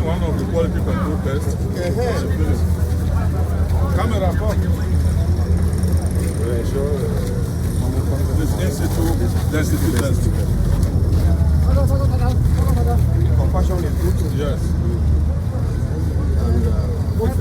One of the quality control tests. Camera come. This institute density test. Compassion is good. Yes. And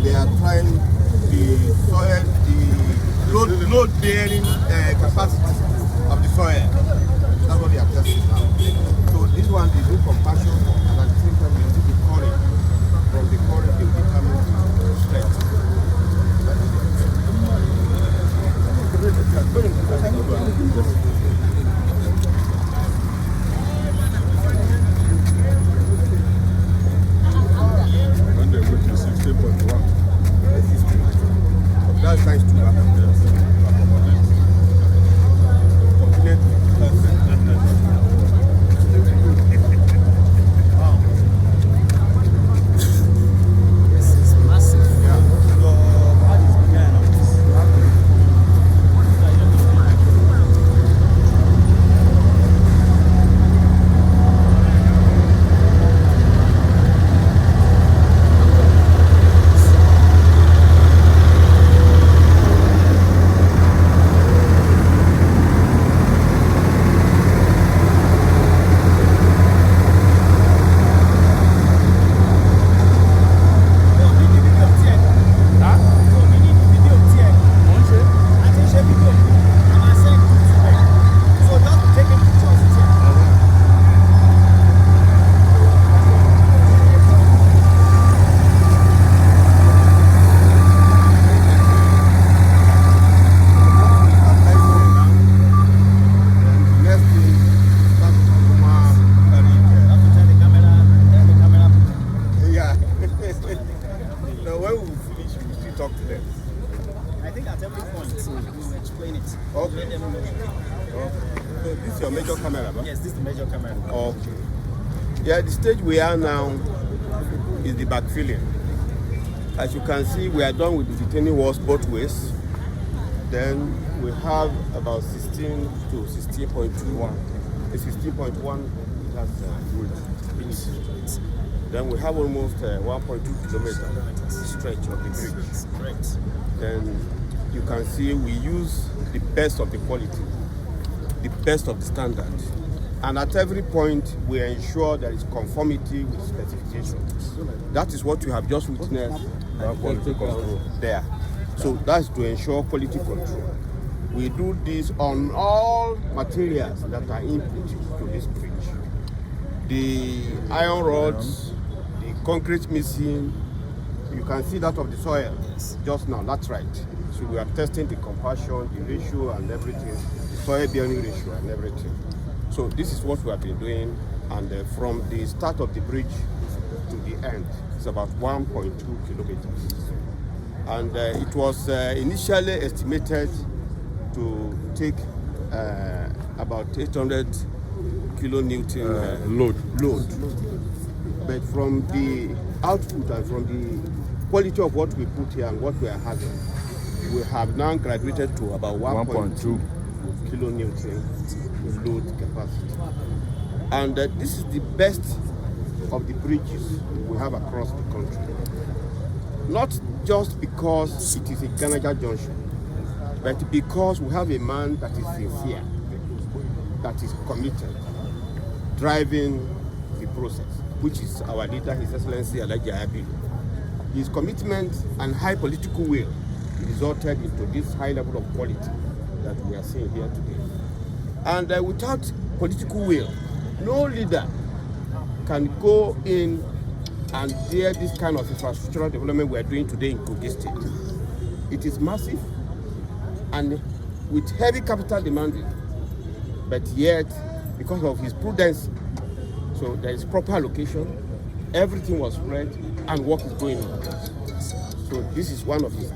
they are trying the soil, the load bearing capacity of the soil. That's what they are testing now. So this one they do compassion, and at the same time they do the courage. From the courage they determine strength. When they reach 60.1. That's nice to have. Yeah, the stage we are now is the backfilling. As you can see, we are done with the retaining walls both ways. Then we have about 16 to 16.21. The 16.1 has finished. Then we have almost 1.2 kilometer stretch of the bridge. Then you can see we use the best of the quality, the best of the standard. And at every point, we ensure there is conformity with specifications. That is what you have just witnessed Quality control. there. So that's to ensure quality control. We do this on all materials that are input to this bridge. The iron rods, the concrete mixing, you can see that of the soil just now, that's right. So we are testing the compassion, the ratio and everything, the soil bearing ratio and everything. So this is what we have been doing, and from the start of the bridge to the end, it's about 1.2 kilometers. And it was initially estimated to take about 800 kilonewton Load. But from the output and from the quality of what we put here and what we are having, we have now graduated to about 1.2 kilonewton load capacity. And this is the best of the bridges we have across the country. Not just because it is a Ganaja Junction, but because we have a man that is sincere, that is committed, driving the process, which is our leader, His Excellency Alhaji Abilu. His commitment and high political will resulted into this high level of quality that we are seeing here today. And without political will, no leader can go in and dare this kind of infrastructural development we are doing today in Kogi State. It is massive and with heavy capital demanding, but yet, because of his prudence, so there is proper allocation, everything was spread, and work is going on. So this is one of his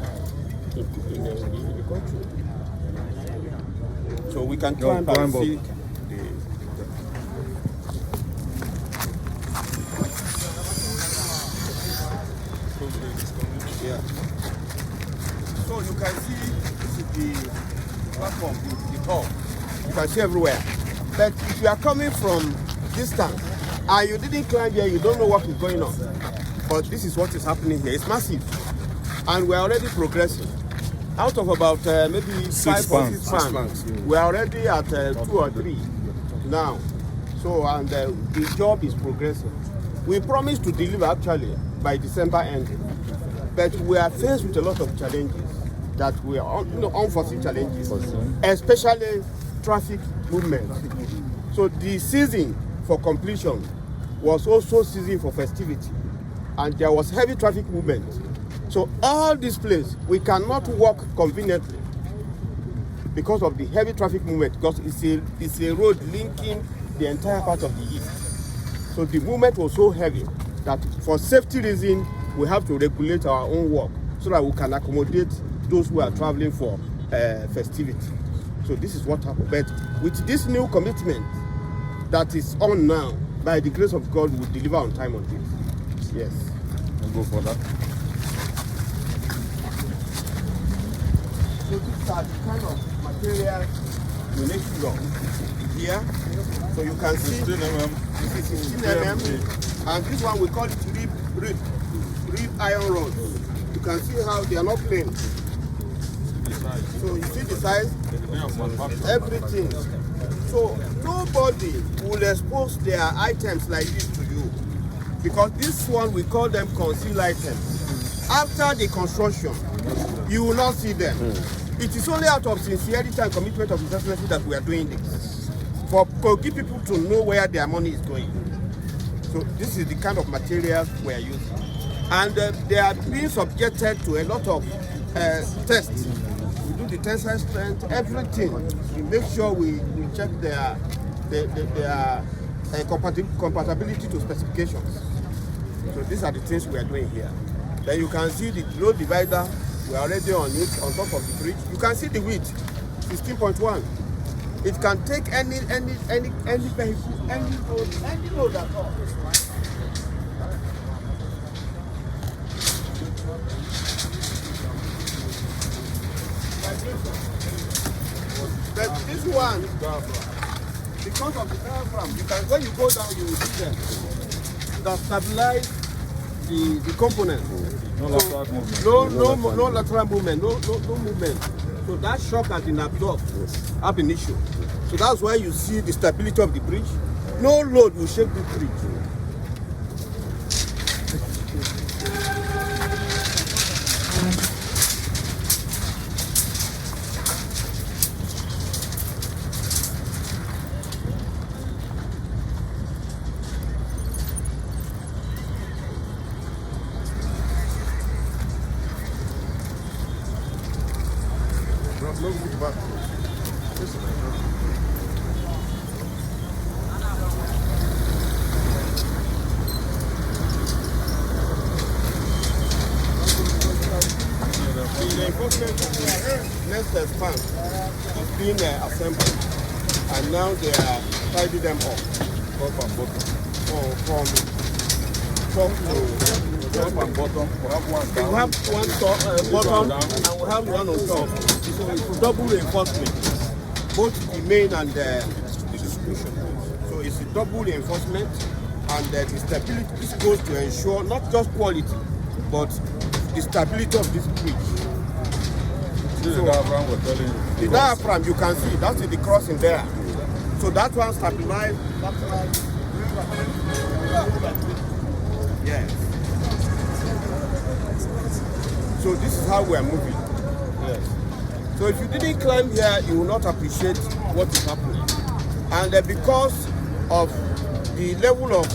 in the country. So we can climb and see yeah. So you can see this is the platform, the top. You can see everywhere. But if you are coming from distance and you didn't climb here, you don't know what is going on. But this is what is happening here. It's massive. And we're already progressing. Out of about maybe 5 or 6 fans, we're already at 2 or 3 now. So, and the job is progressing. We promised to deliver actually by December ending. But we are faced with a lot of challenges that we are unforeseen challenges, especially traffic movement. So the season for completion was also season for festivity, and there was heavy traffic movement. So all this place, we cannot walk conveniently because of the heavy traffic movement, because it's a road linking the entire part of the east. So the movement was so heavy that for safety reasons, we have to regulate our own work so that we can accommodate those who are traveling for festivity. So this is what happened. But with this new commitment that is on now, by the grace of God, we'll deliver on time on this. Yes. We'll go for that. So these are the kind of materials we need to use here. So you can see 16 mm. this is 16 mm, and this one we call it rib iron rods. You can see how they are not plain. So you see the size, everything. So nobody will expose their items like this to you, because this one we call them concealed items. After the construction, you will not see them. It is only out of sincerity and commitment of His Excellency that we are doing this, for Kogi people to know where their money is going. So this is the kind of materials we are using, and they are being subjected to a lot of tests. We do the tensile strength, everything. We make sure we check their compatibility to specifications. So these are the things we are doing here. Then you can see the load divider. We are already on it, on top of the bridge. You can see the width, 16.1. It can take any vehicle, any load at all. But this one, because of the diaphragm, you can, when you go down, you will see them that stabilize the component. No lateral movement. No lateral movement, no movement. So that shock has been absorbed ab initio. So that's why you see the stability of the bridge. No load will shake the bridge. Look back. The enforcement next span is being assembled, and now they are tidying them up. Top and bottom. So from top to Top and bottom. We have one we down. have one top, bottom, and we have one on top. So it's double reinforcement, both the main and the distribution. So it's a double reinforcement, and the stability. This goes to ensure not just quality, but the stability of this bridge. This is the diaphragm we're telling you. The diaphragm, you can see, that's the crossing there. So that one stabilized. Yes. So this is how we are moving. Yes. So if you didn't climb here, you will not appreciate what is happening. And because of the level of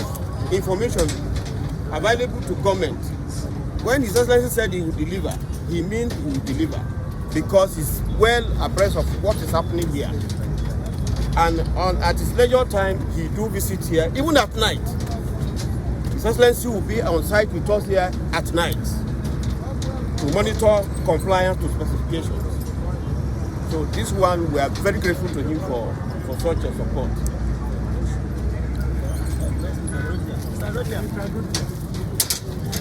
information available to government, when His Excellency said he will deliver, he means he will deliver, because he's well abreast of what is happening here. And at his leisure time, he do visit here, even at night. His Excellency will be on site with us here at night. to monitor compliance to specifications. So this one, we are very grateful to him for such a support.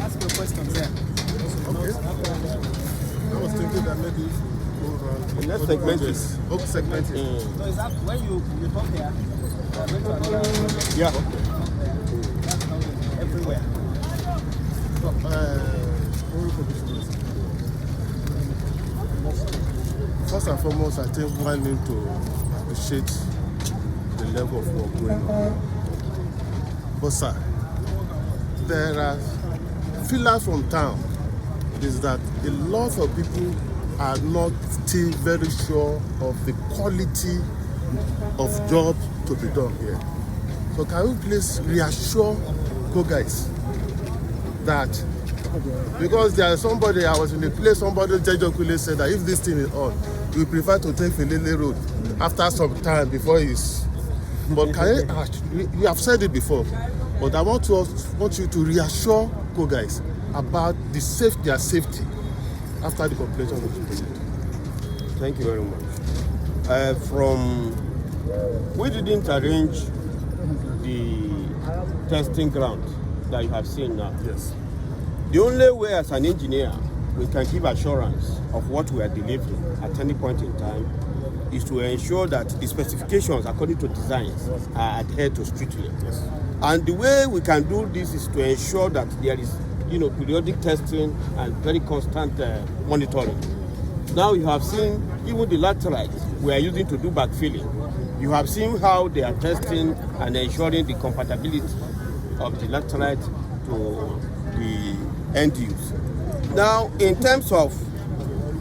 Ask your questions there. Okay. I was thinking that maybe Let's segment this. Okay, segment it. So is that when you talk here, you are going to another Yeah. everywhere? First and foremost, I think one need to appreciate the level of work going on. But sir, there are feelers from town is that a lot of people are not still very sure of the quality of job to be done here. So can you please reassure guys that, because there is somebody, I was in a place, somebody jokingly said that if this thing is on, we prefer to take Filele Road after some time before it's. But can you have said it before, but I want you to reassure guys about their safety after the completion of the project. Thank you very much. We didn't arrange the testing ground that you have seen now. Yes. The only way as an engineer we can give assurance of what we are delivering at any point in time is to ensure that the specifications according to designs are adhered to strictly. Yes. And the way we can do this is to ensure that there is, periodic testing and very constant monitoring. Now you have seen even the laterites we are using to do backfilling. You have seen how they are testing and ensuring the compatibility of the laterite to the end use. Now, in terms of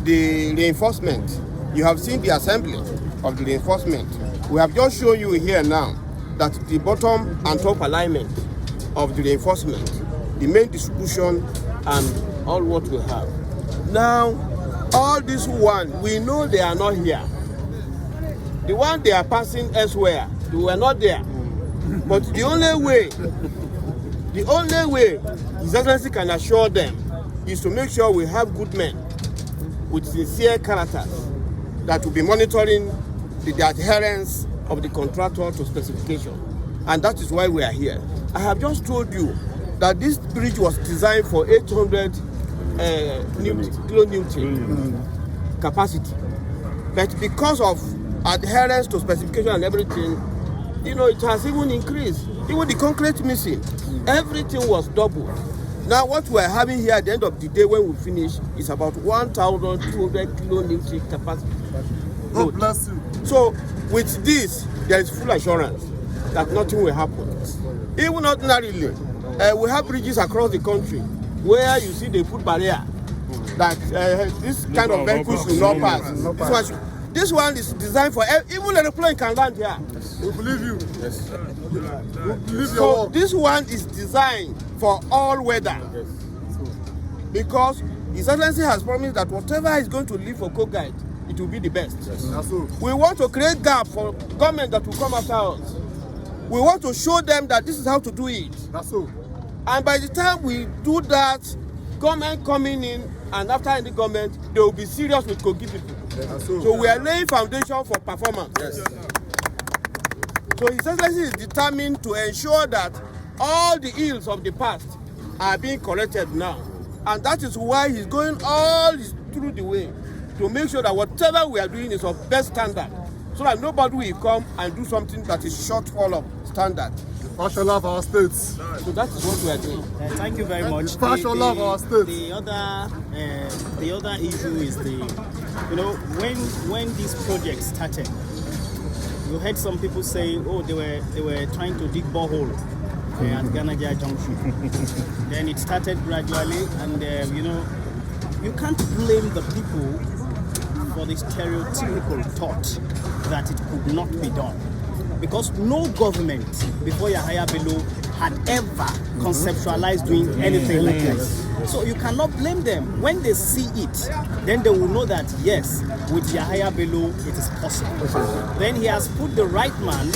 the reinforcement, you have seen the assembly of the reinforcement. We have just shown you here now that the bottom and top alignment of the reinforcement, the main distribution, and all what we have. Now, all this one, we know they are not here. The one they are passing elsewhere, they were not there. But the only way His Excellency can assure them is to make sure we have good men with sincere characters that will be monitoring the adherence of the contractor to specification. And that is why we are here. I have just told you that this bridge was designed for 800 kilonewton capacity. But because of adherence to specification and everything, it has even increased. Even the concrete missing, everything was doubled. Now what we are having here at the end of the day when we finish is about 1,200 kilonewton capacity. God bless you. So with this, there is full assurance that nothing will happen. Even ordinarily, we have bridges across the country where you see the foot barrier that this kind of vehicles will not pass. This one is designed for even an airplane can land here. We believe you. Yes. We believe your So work. this one is designed for all weather. Yes. Because His Excellency has promised that whatever is going to leave for Kogi, it will be the best. Yes. That's all. We want to create gap for government that will come after us. We want to show them that this is how to do it. That's all. And by the time we do that, government coming in, and after any government, they will be serious with Kogi people. That's all. So we are laying foundation for performance. Yes. So His Excellency is determined to ensure that all the ills of the past are being corrected now. And that is why he's going all through the way to make sure that whatever we are doing is of best standard, so that nobody will come and do something that is shortfall of standard. Partial of our states. So that is what we are doing. Thank you very much. Partial of our states. The other issue is when this project started, you heard some people say, oh, they were trying to dig borehole at Ganaja Junction. Then it started gradually, and you can't blame the people for the stereotypical thought that it could not be done, because no government before Yahaya Bello had ever conceptualized doing anything like this. So you cannot blame them. When they see it, then they will know that yes, with Yahaya Bello it is possible. Then he has put the right man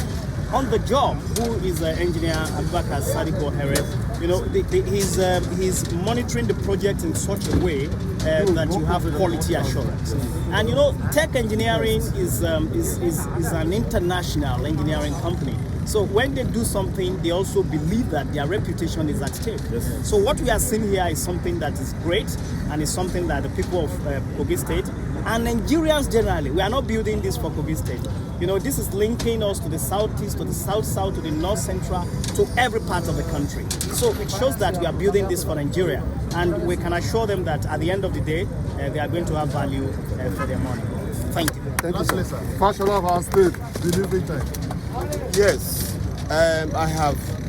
on the job, who is the engineer Abubakar Sadiko Heret, You know, he's monitoring the project in such a way that you have quality assurance. And you know, tech engineering is an international engineering company. So when they do something, they also believe that their reputation is at stake. Yes. So what we are seeing here is something that is great, and is something that the people of Kogi State and Nigerians generally, we are not building this for Kogi State. You know, this is linking us to the southeast, to the south-south, to the north-central, to every part of the country. So it shows that we are building this for Nigeria, and we can assure them that at the end of the day, they are going to have value for their money. Thank you. Thank you, sir. Fashion of our state, delivery time. Yes,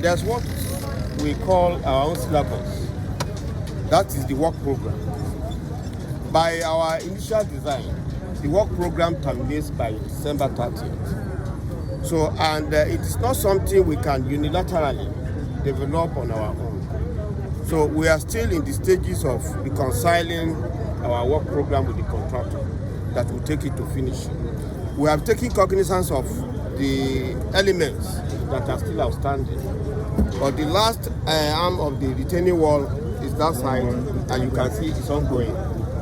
there's what we call our own syllabus. That is the work program. By our initial design, the work program terminates by December 30th. So, and it is not something we can unilaterally develop on our own. So we are still in the stages of reconciling our work program with the contractor that will take it to finish. We have taken cognizance of the elements that are still outstanding. But the last arm of the retaining wall is that side, and you can see it's ongoing.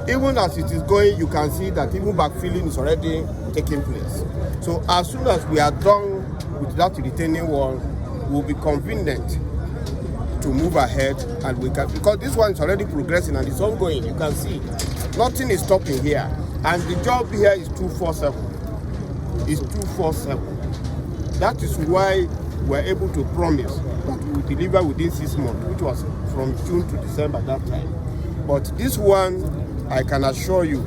Even as it is going, you can see that even backfilling is already taking place. So as soon as we are done with that retaining wall, we'll be convenient to move ahead, and we can, because this one is already progressing and it's ongoing. You can see nothing is stopping here, and the job here is 247. It's 247. That is why we're able to promise that we will deliver within 6 months, which was from June to December that time. But this one, I can assure you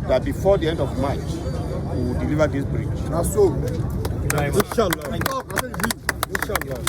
that before the end of March, we will deliver this bridge. Now, so, Inshallah. Inshallah.